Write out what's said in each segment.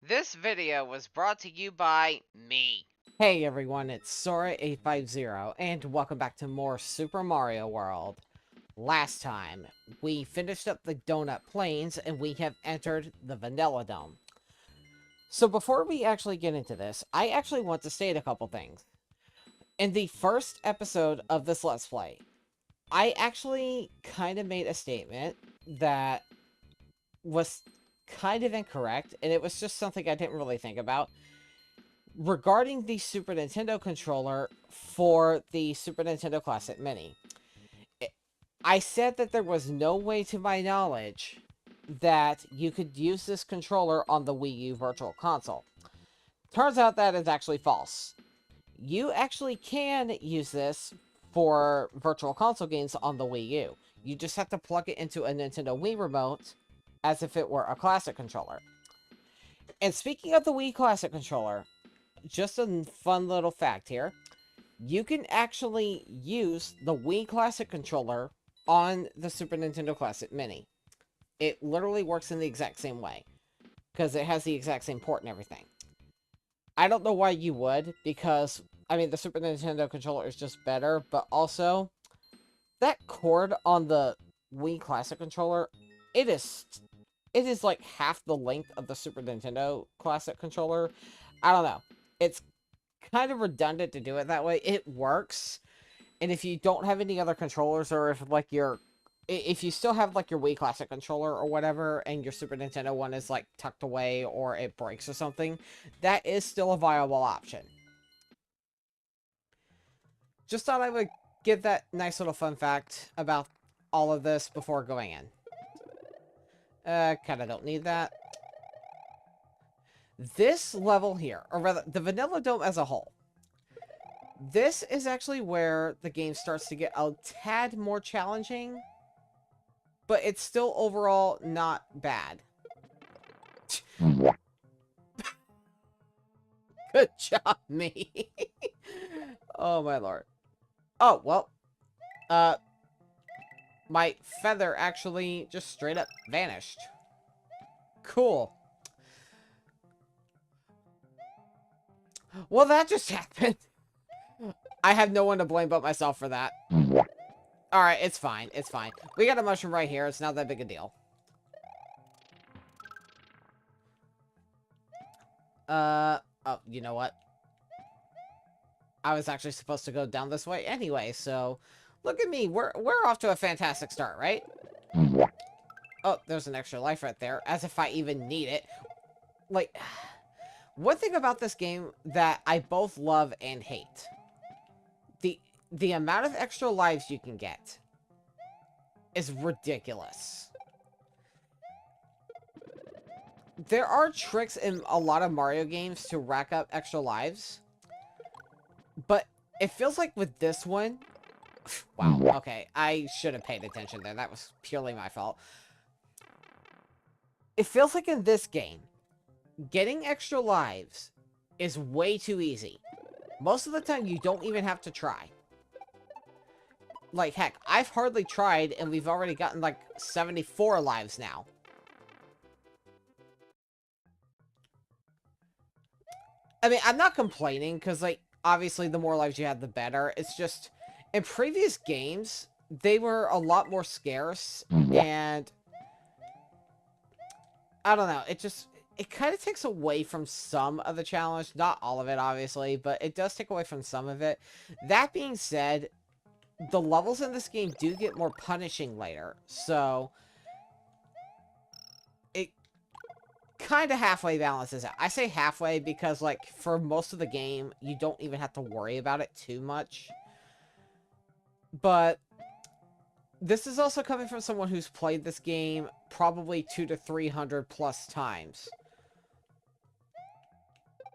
This video was brought to you by me. Hey everyone, it's Sora850, and welcome back to more Super Mario World. Last time, we finished up the Donut Plains, and we have entered the Vanilla Dome. So before we actually get into this, I actually want to state a couple things. In the first episode of this Let's Play, I actually kind of made a statement that was kind of incorrect, and it was just something I didn't really think about. Regarding the Super Nintendo controller for the Super Nintendo Classic Mini, I said that there was no way to my knowledge that you could use this controller on the Wii U Virtual Console. Turns out that is actually false. You actually can use this for Virtual Console games on the Wii U. You just have to plug it into a Nintendo Wii remote as if it were a Classic controller. And speaking of the Wii Classic controller, just a fun little fact here. You can actually use the Wii Classic controller on the Super Nintendo Classic Mini. It literally works in the exact same way, because it has the exact same port and everything. I don't know why you would, because, I mean, the Super Nintendo controller is just better, but also, that cord on the Wii Classic controller, it is like half the length of the Super Nintendo Classic controller. I don't know. It's kind of redundant to do it that way. It works, and if you don't have any other controllers, or if you still have like your Wii Classic controller or whatever, and your Super Nintendo one is like tucked away or it breaks or something, that is still a viable option. Just thought I would give that nice little fun fact about all of this before going in. Kinda don't need that. This level here, or rather, the Vanilla Dome as a whole, this is actually where the game starts to get a tad more challenging, but it's still overall not bad. Good job, me. Oh, my lord. Oh, well. My feather actually just straight up vanished. Cool. Well, that just happened. I have no one to blame but myself for that. Alright, it's fine. It's fine. We got a mushroom right here. It's not that big a deal. Oh, you know what? I was actually supposed to go down this way anyway, so... Look at me. We're off to a fantastic start, right? Oh, there's an extra life right there. As if I even need it. Like... One thing about this game that I both love and hate. The amount of extra lives you can get is ridiculous. There are tricks in a lot of Mario games to rack up extra lives. But it feels like with this one... Wow, okay. I should have paid attention there. That was purely my fault. It feels like in this game, getting extra lives is way too easy. Most of the time, you don't even have to try. Like, heck, I've hardly tried, and we've already gotten, like, 74 lives now. I mean, I'm not complaining, because, like, obviously the more lives you have, the better. It's just, in previous games, they were a lot more scarce, and... I don't know, it kind of takes away from some of the challenge. Not all of it, obviously, but it does take away from some of it. That being said, the levels in this game do get more punishing later, so it kind of halfway balances out. I say halfway because, like, for most of the game, you don't even have to worry about it too much. But this is also coming from someone who's played this game probably 200 to 300 plus times.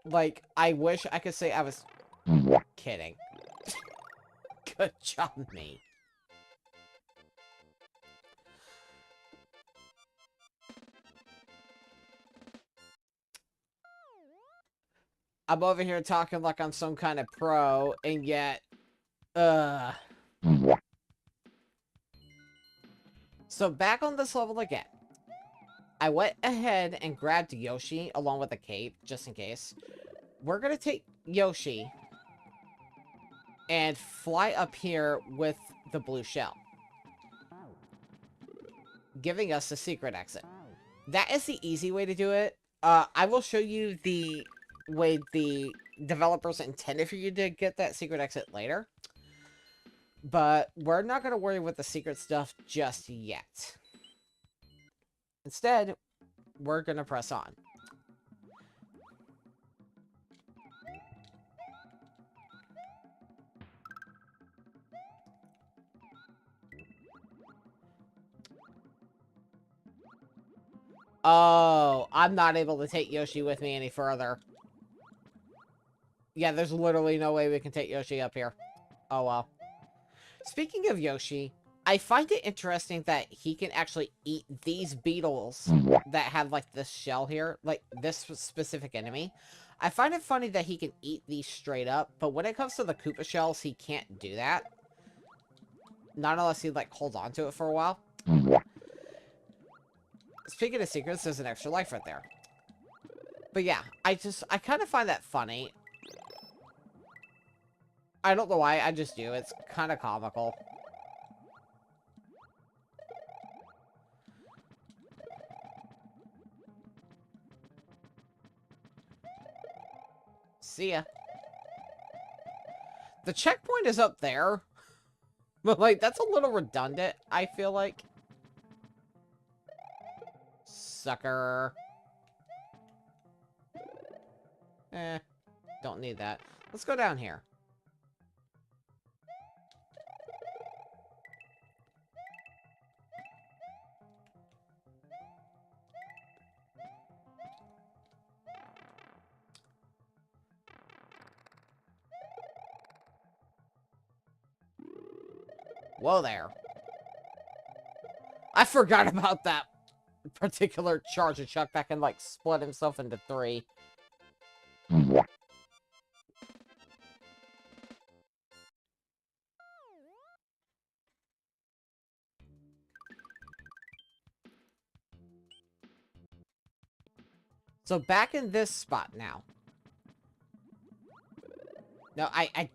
Like, I wish I could say I was kidding. Good job, me. I'm over here talking like I'm some kind of pro, and yet... So back on this level again. I went ahead and grabbed Yoshi along with the cape, just in case. We're gonna take Yoshi and fly up here with the blue shell, giving us the secret exit. That is the easy way to do it. I will show you the way the developers intended for you to get that secret exit later. But we're not going to worry with the secret stuff just yet. Instead, we're going to press on. Oh, I'm not able to take Yoshi with me any further. Yeah, there's literally no way we can take Yoshi up here. Oh, well. Speaking of Yoshi, I find it interesting that he can actually eat these beetles that have, like, this shell here. Like, this specific enemy. I find it funny that he can eat these straight up, but when it comes to the Koopa shells, he can't do that. Not unless he, like, holds on to it for a while. Speaking of secrets, there's an extra life right there. But yeah, I kind of find that funny. I don't know why, I just do. It's kind of comical. See ya. The checkpoint is up there. But, like, that's a little redundant, I feel like. Sucker. Don't need that. Let's go down here. Whoa there. I forgot about that particular charge of Chuck back and, like, split himself into 3. So back in this spot now. No, I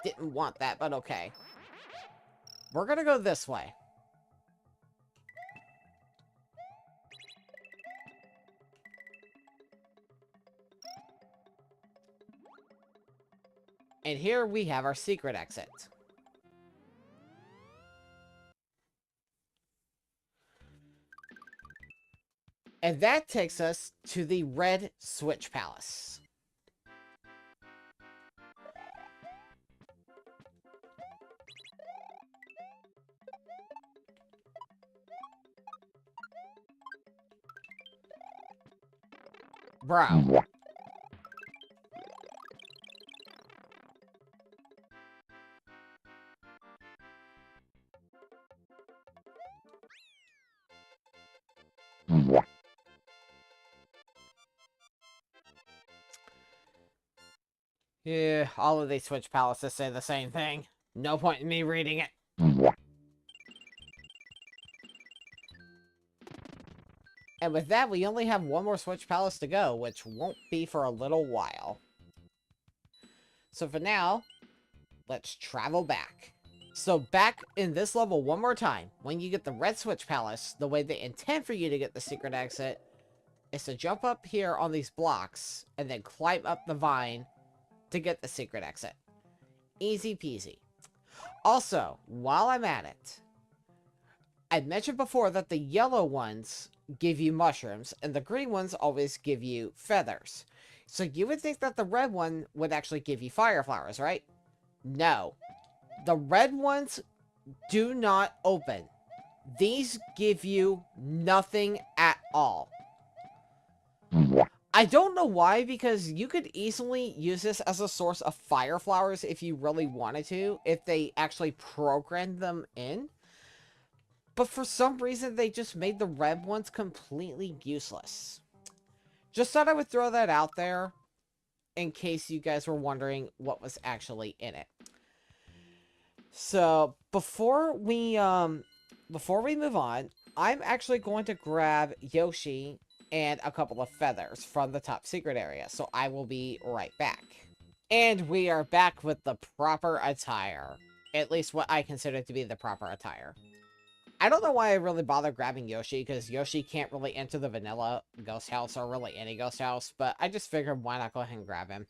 didn't want that, but okay. We're gonna go this way. And here we have our secret exit. And that takes us to the Red Switch Palace. Bro. Yeah, all of these Switch Palaces say the same thing. No point in me reading it. And with that, we only have one more Switch Palace to go, which won't be for a little while. So for now, let's travel back. So back in this level one more time, when you get the Red Switch Palace, the way they intend for you to get the secret exit is to jump up here on these blocks and then climb up the vine to get the secret exit. Easy peasy. Also, while I'm at it, I mentioned before that the yellow ones give you mushrooms and the green ones always give you feathers. So you would think that the red one would actually give you fire flowers, right? No. The red ones do not open. These give you nothing at all. I don't know why, because you could easily use this as a source of fire flowers if you really wanted to, if they actually programmed them in. But for some reason, they just made the red ones completely useless. Just thought I would throw that out there in case you guys were wondering what was actually in it. So, before we move on, I'm actually going to grab Yoshi and a couple of feathers from the top secret area, so I will be right back. And we are back with the proper attire. At least what I consider to be the proper attire. I don't know why I really bother grabbing Yoshi, because Yoshi can't really enter the vanilla ghost house, or really any ghost house, but I just figured why not go ahead and grab him.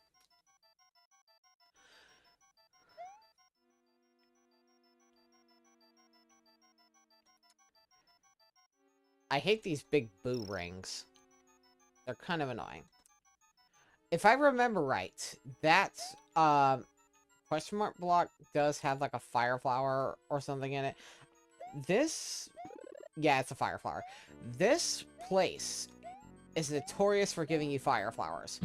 I hate these big boo rings. They're kind of annoying. If I remember right, that question mark block does have like a fire flower or something in it. This, yeah, it's a fire flower. This place is notorious for giving you fire flowers.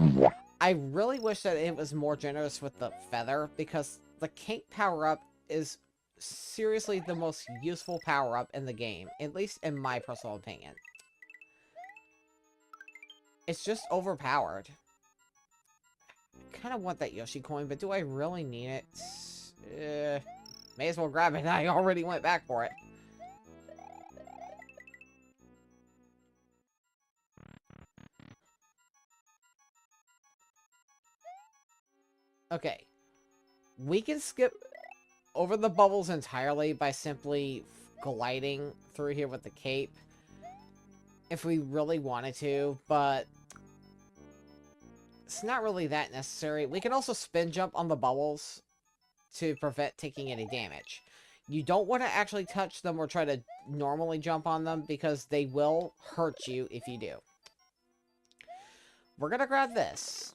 I really wish that it was more generous with the feather, because the cake power-up is seriously the most useful power-up in the game, at least in my personal opinion. It's just overpowered. I kind of want that Yoshi coin, but do I really need it? May as well grab it. I already went back for it. Okay. We can skip over the bubbles entirely by simply gliding through here with the cape, if we really wanted to, but it's not really that necessary. We can also spin jump on the bubbles to prevent taking any damage. You don't want to actually touch them or try to normally jump on them, because they will hurt you if you do. We're gonna grab this,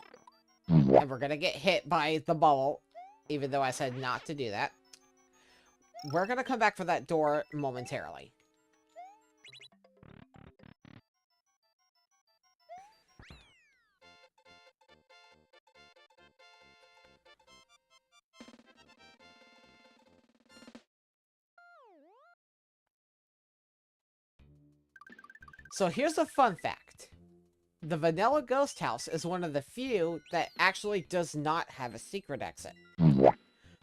and we're gonna get hit by the bubble, even though I said not to do that. We're gonna come back for that door momentarily. So here's a fun fact. The Vanilla Ghost House is one of the few that actually does not have a secret exit.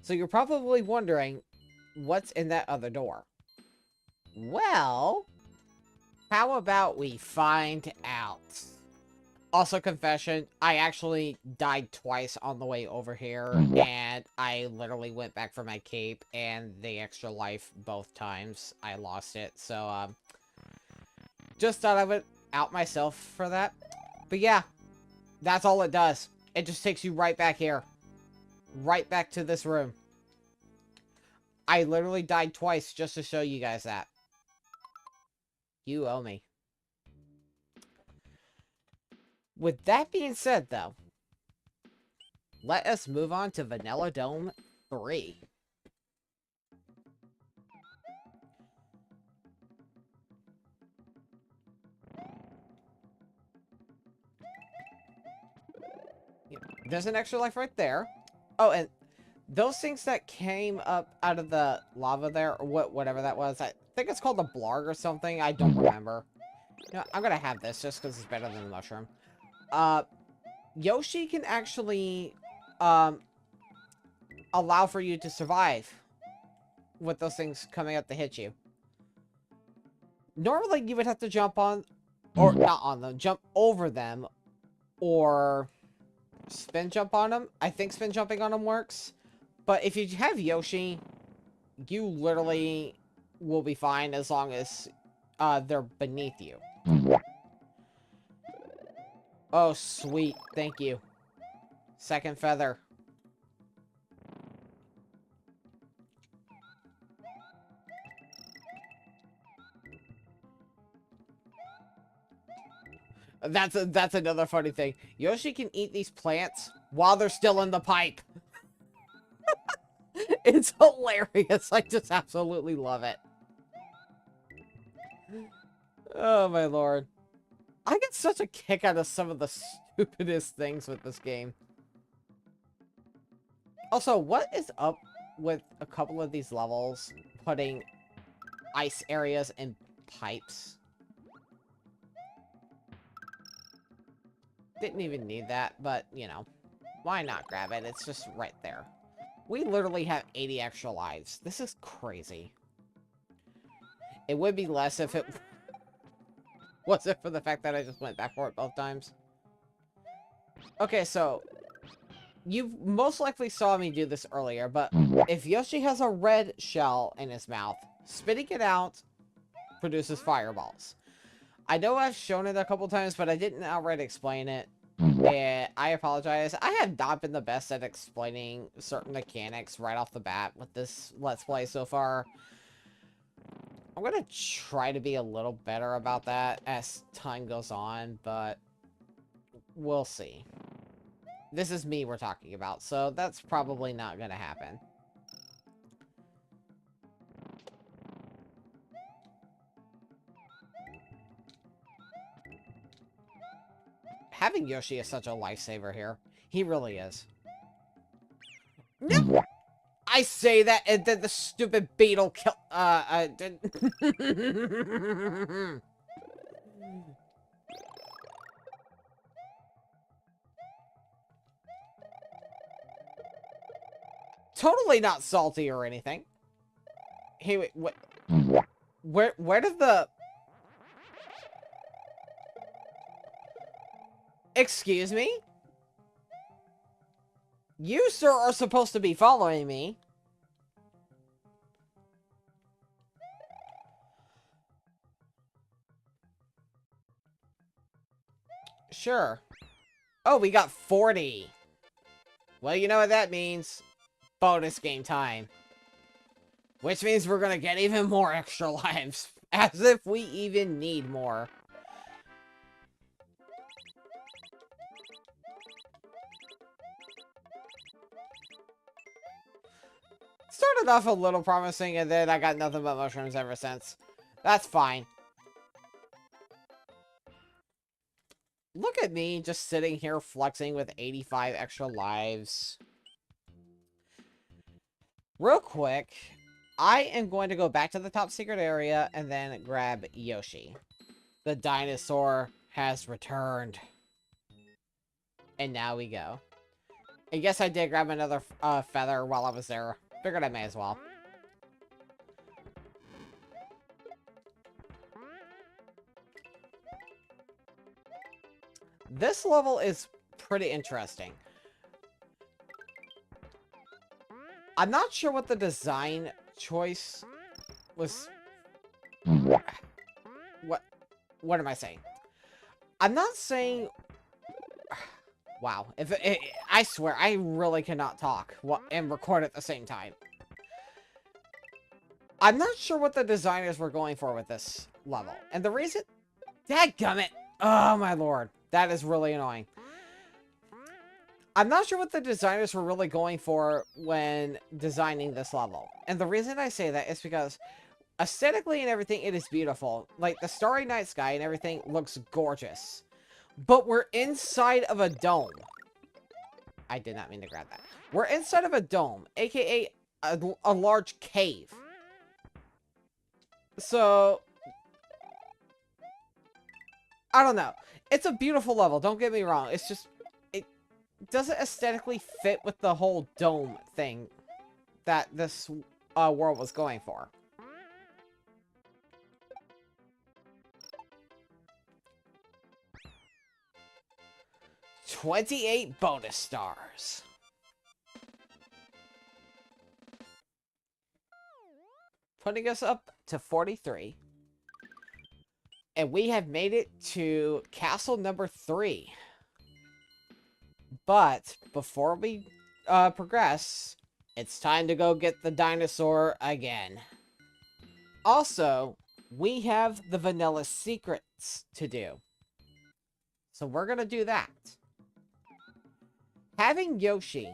So you're probably wondering, what's in that other door? Well, how about we find out? Also, confession, I actually died twice on the way over here, and I literally went back for my cape, and the extra life both times I lost it, so, just thought I would out myself for that. But yeah, that's all it does. It just takes you right back here. Right back to this room. I literally died twice just to show you guys that. You owe me. With that being said, though, let us move on to Vanilla Dome 3. There's an extra life right there. Oh, and those things that came up out of the lava there, or whatever that was, I think it's called a blarg or something. I don't remember. You know, I'm gonna have this just because it's better than the mushroom. Yoshi can actually, allow for you to survive with those things coming up to hit you. Normally, you would have to jump on, or not on them, jump over them, or spin jump on them. I think spin jumping on them works. But if you have Yoshi, you literally will be fine as long as they're beneath you. Oh, sweet. Thank you. Second feather. That's another funny thing. Yoshi can eat these plants while they're still in the pipe. It's hilarious. I just absolutely love it. Oh my lord. I get such a kick out of some of the stupidest things with this game. Also, what is up with a couple of these levels putting ice areas in pipes? Didn't even need that, but, you know, why not grab it? It's just right there. We literally have 80 extra lives. This is crazy. It would be less if it Was it for the fact that I just went back for it both times? Okay, so you most likely saw me do this earlier, but if Yoshi has a red shell in his mouth, spitting it out produces fireballs. I know I've shown it a couple times, but I didn't outright explain it. And I apologize. I have not been the best at explaining certain mechanics right off the bat with this Let's Play so far. I'm gonna try to be a little better about that as time goes on, but we'll see. This is me we're talking about, so that's probably not gonna happen. Having Yoshi is such a lifesaver here. He really is. No! I say that and then the stupid beetle kill- Totally not salty or anything. Hey, wait, what? Where did the... Excuse me? You, sir, are supposed to be following me. Sure. Oh, we got 40. Well, you know what that means. Bonus game time. Which means we're gonna get even more extra lives. As if we even need more. Started off a little promising, and then I got nothing but mushrooms ever since. That's fine. Look at me just sitting here flexing with 85 extra lives. Real quick, I am going to go back to the top secret area and then grab Yoshi. The dinosaur has returned. And now we go. I guess I did grab another feather while I was there. Figured I may as well. This level is pretty interesting. I'm not sure what the design choice was. What am I saying? I'm not saying... Wow. I swear, I really cannot talk and record at the same time. I'm not sure what the designers were going for with this level. And the reason... Dadgummit! Oh, my lord. That is really annoying. I'm not sure what the designers were really going for when designing this level. And the reason I say that is because aesthetically and everything, it is beautiful. Like, the starry night sky and everything looks gorgeous. But we're inside of a dome. I did not mean to grab that. We're inside of a dome, aka a large cave. So, I don't know. It's a beautiful level, don't get me wrong. It's just, it doesn't aesthetically fit with the whole dome thing that this world was going for. $28 bonus stars. Putting us up to 43. And we have made it to castle number 3. But before we progress, it's time to go get the dinosaur again. Also, we have the vanilla secrets to do. So we're going to do that. Having Yoshi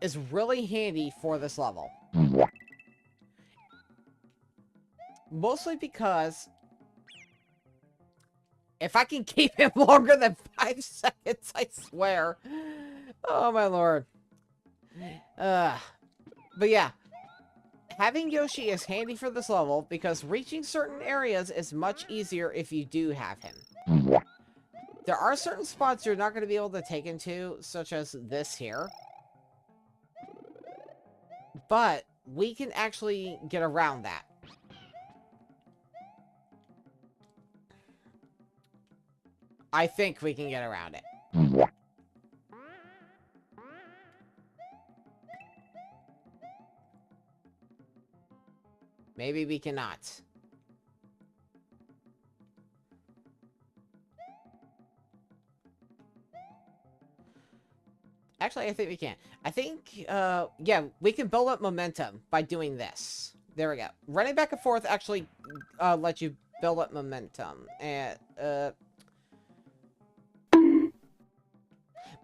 is really handy for this level. Mostly because if I can keep him longer than 5 seconds, I swear. Oh my lord. But yeah. Having Yoshi is handy for this level because reaching certain areas is much easier if you do have him. There are certain spots you're not going to be able to take him to, such as this here. But we can actually get around that. I think we can get around it. Maybe we cannot. Actually, I think we can. I think, yeah, we can build up momentum by doing this. There we go. Running back and forth actually, lets you build up momentum. And,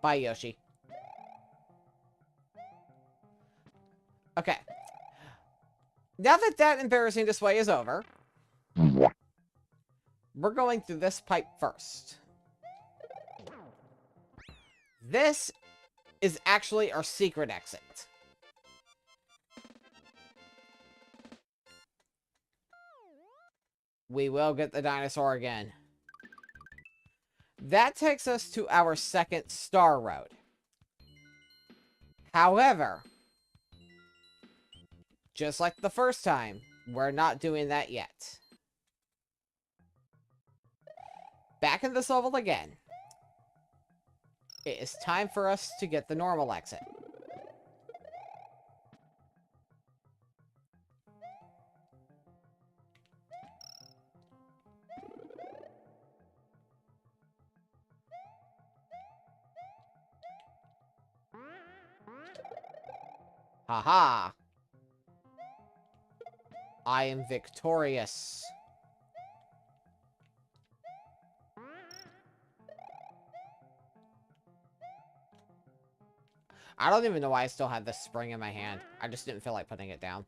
bye, Yoshi. Okay. Now that that embarrassing display is over, we're going through this pipe first. This is actually our secret exit. We will get the dinosaur again. That takes us to our second star road. However, just like the first time, we're not doing that yet. Back in this level again. It is time for us to get the normal exit. Haha! I am victorious. I don't even know why I still have this spring in my hand. I just didn't feel like putting it down.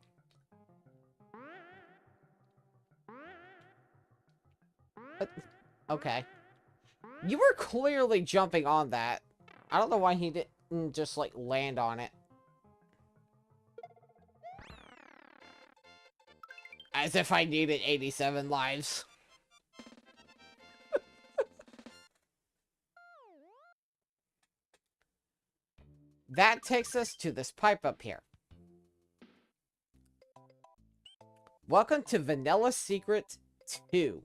But, okay. You were clearly jumping on that. I don't know why he didn't just, like, land on it. As if I needed 87 lives. That takes us to this pipe up here. Welcome to Vanilla Secret 2.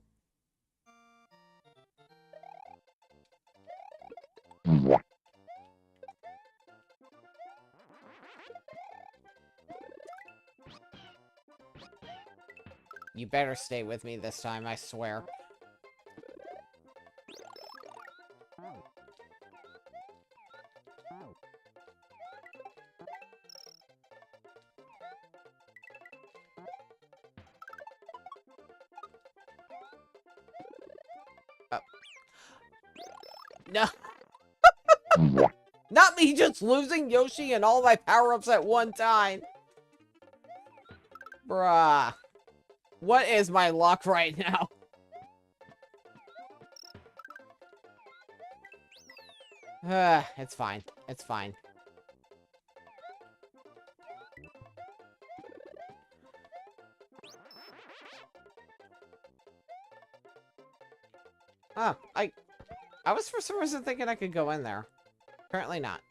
You better stay with me this time, I swear. Oh. No. Not me just losing Yoshi and all my power-ups at one time. Bruh. What is my luck right now? It's fine. It's fine. Oh, I was for some reason thinking I could go in there. Apparently not.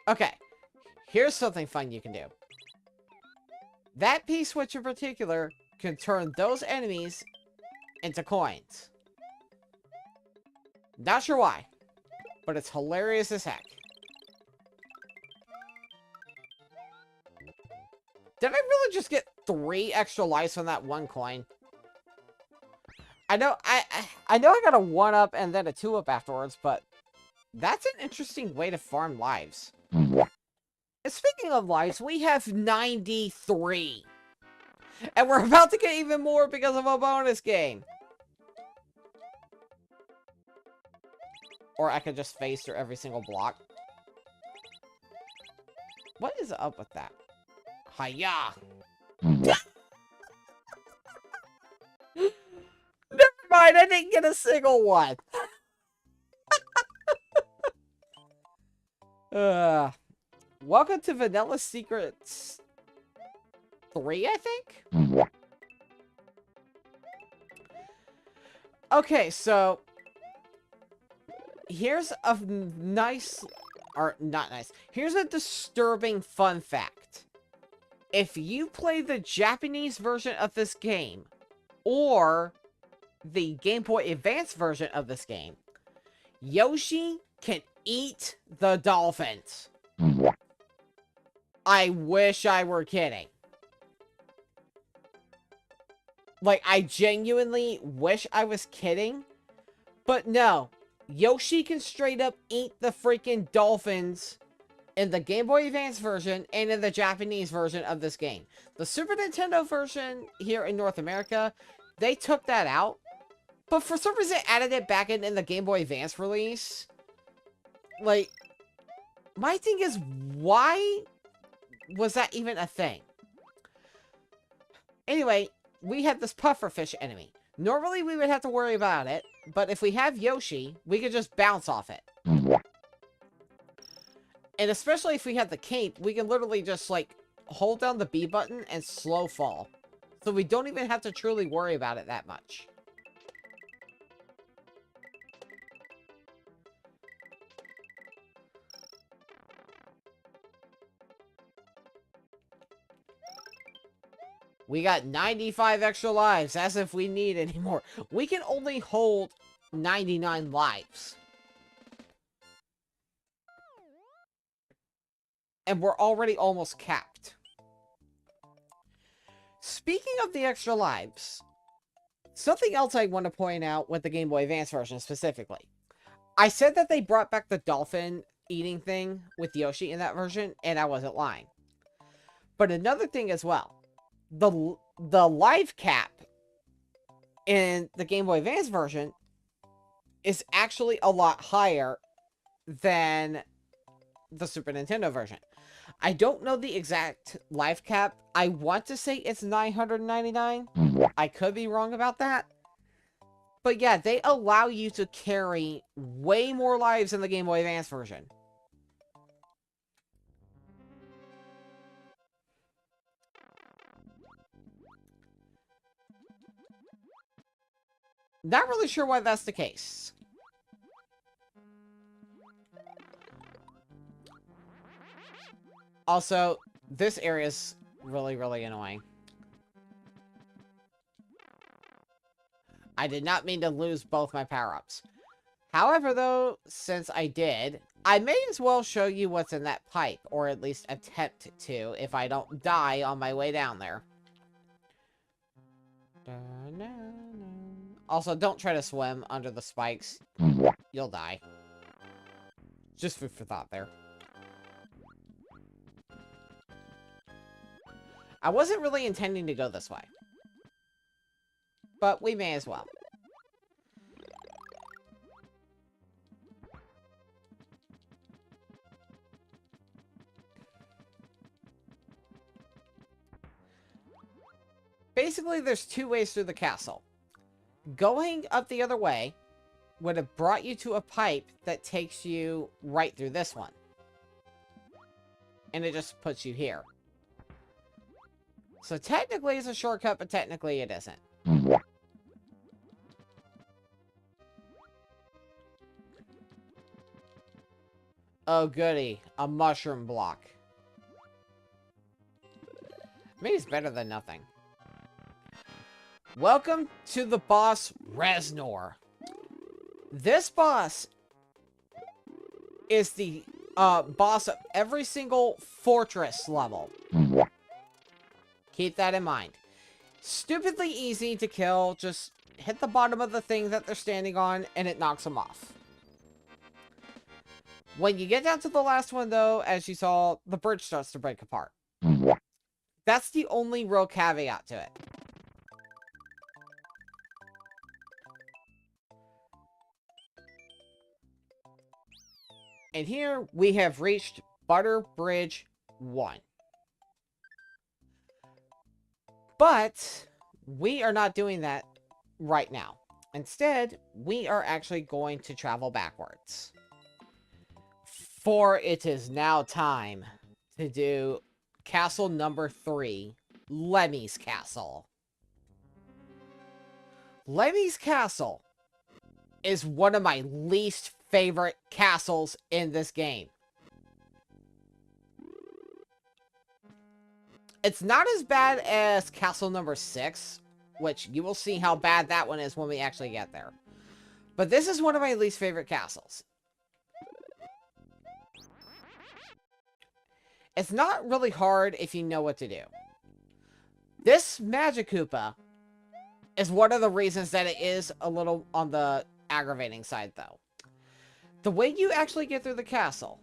Okay. Here's something fun you can do. That P-switch in particular can turn those enemies into coins. Not sure why, but it's hilarious as heck. Did I really just get 3 extra lives from that one coin? I know I know I got a 1-up and then a 2-up afterwards, but that's an interesting way to farm lives. And speaking of lives, we have 93. And we're about to get even more because of a bonus game. Or I could just phase through every single block. What is up with that? Hiya! Never mind, I didn't get a single one. Welcome to Vanilla Secrets 3, I think? Okay, so here's a nice, or not nice, here's a disturbing fun fact. If you play the Japanese version of this game, or the Game Boy Advance version of this game, Yoshi can eat the dolphins. I wish I were kidding. Like, I genuinely wish I was kidding. But no, Yoshi can straight up eat the freaking dolphins in the Game Boy Advance version and in the Japanese version of this game. The Super Nintendo version here in North America, they took that out. But for some reason, added it back in the Game Boy Advance release. Like, my thing is, why was that even a thing? Anyway, we had this pufferfish enemy. Normally, we would have to worry about it, but if we have Yoshi, we could just bounce off it. And especially if we have the cape, we can literally just, like, hold down the B button and slow fall. So we don't even have to truly worry about it that much. We got 95 extra lives, as if we need any more. We can only hold 99 lives. And we're already almost capped. Speaking of the extra lives, something else I want to point out with the Game Boy Advance version specifically. I said that they brought back the dolphin eating thing with Yoshi in that version, and I wasn't lying. But another thing as well. The life cap in the Game Boy Advance version is actually a lot higher than the Super Nintendo version. I don't know the exact life cap. I want to say it's 999. I could be wrong about that. But yeah, they allow you to carry way more lives in the Game Boy Advance version. Not really sure why that's the case. Also, this area is really, really annoying. I did not mean to lose both my power-ups. However, though, since I did, I may as well show you what's in that pipe, or at least attempt to, if I don't die on my way down there. Also, don't try to swim under the spikes. You'll die. Just food for thought there. I wasn't really intending to go this way. But we may as well. Basically, there's two ways through the castle. Going up the other way would have brought you to a pipe that takes you right through this one. And it just puts you here. So technically it's a shortcut, but technically it isn't. Oh goody, a mushroom block. Maybe it's better than nothing. Welcome to the boss, Reznor. This boss is the boss of every single fortress level. Keep that in mind. Stupidly easy to kill. Just hit the bottom of the thing that they're standing on, and it knocks them off. When you get down to the last one, though, as you saw, the bridge starts to break apart. That's the only real caveat to it. And here we have reached Butter Bridge 1. But we are not doing that right now. Instead, we are actually going to travel backwards. For it is now time to do castle number 3, Lemmy's Castle. Lemmy's Castle is one of my least favorite castles in this game. It's not as bad as castle number 6, which you will see how bad that one is when we actually get there. But this is one of my least favorite castles. It's not really hard if you know what to do. This Magic Koopa is one of the reasons that it is a little on the aggravating side, though. The way you actually get through the castle...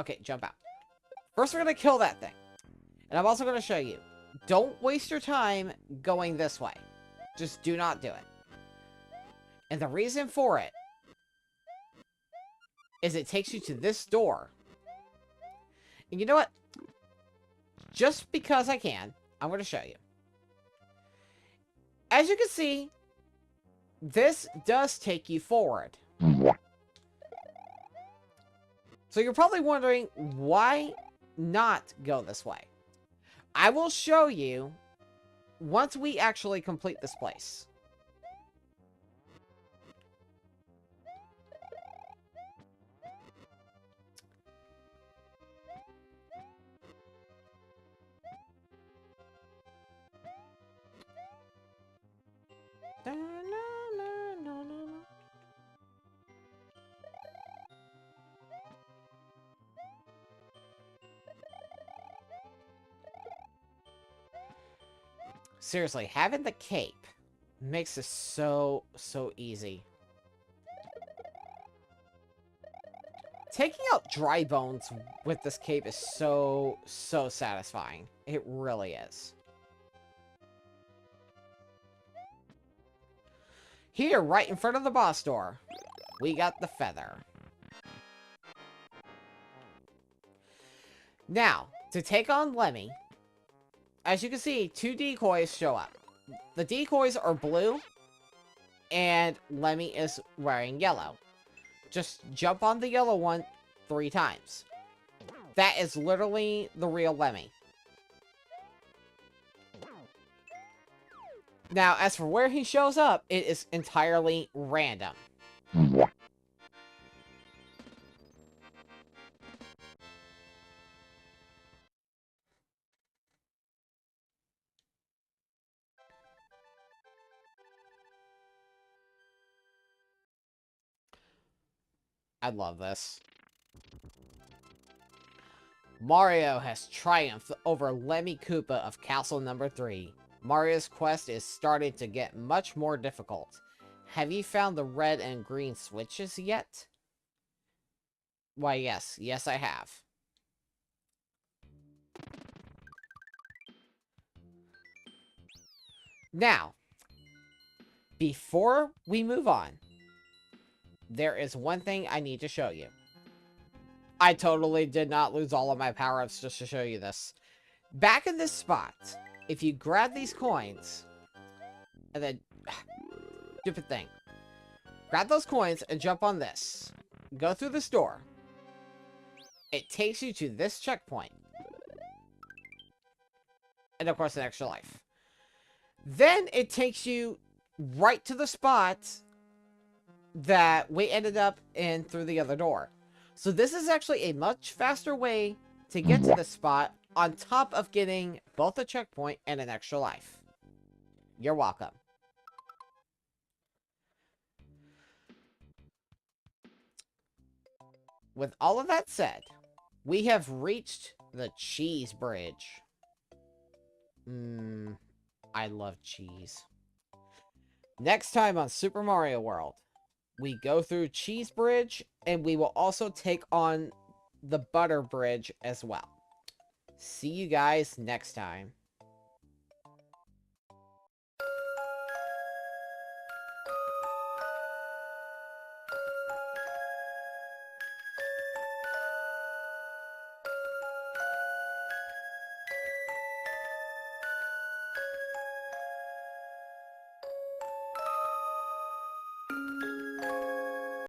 Okay, jump out. First, we're going to kill that thing. And I'm also going to show you. Don't waste your time going this way. Just do not do it. And the reason for it is it takes you to this door. And you know what? Just because I can, I'm going to show you. As you can see, this does take you forward. So you're probably wondering, why not go this way? I will show you once we actually complete this place. Seriously, having the cape makes this so easy. Taking out dry bones with this cape is so satisfying. It really is. Here, right in front of the boss door, we got the feather. Now, to take on Lemmy, as you can see, 2 decoys show up. The decoys are blue, and Lemmy is wearing yellow. Just jump on the yellow one 3 times. That is literally the real Lemmy. Now, as for where he shows up, it is entirely random. I love this. Mario has triumphed over Lemmy Koopa of Castle Number 3. Mario's quest is starting to get much more difficult. Have you found the red and green switches yet? Why, yes. Yes, I have. Now, before we move on, there is one thing I need to show you. I totally did not lose all of my power-ups just to show you this. Back in this spot, if you grab these coins, and then... Stupid thing. Grab those coins and jump on this. Go through this door. It takes you to this checkpoint. And of course, an extra life. Then it takes you right to the spot that we ended up in through the other door. So this is actually a much faster way to get to the spot, on top of getting both a checkpoint and an extra life. You're welcome. With all of that said, we have reached the cheese bridge. I love cheese. Next time on Super Mario World, we go through Cheese Bridge, and we will also take on the Butter Bridge as well. See you guys next time.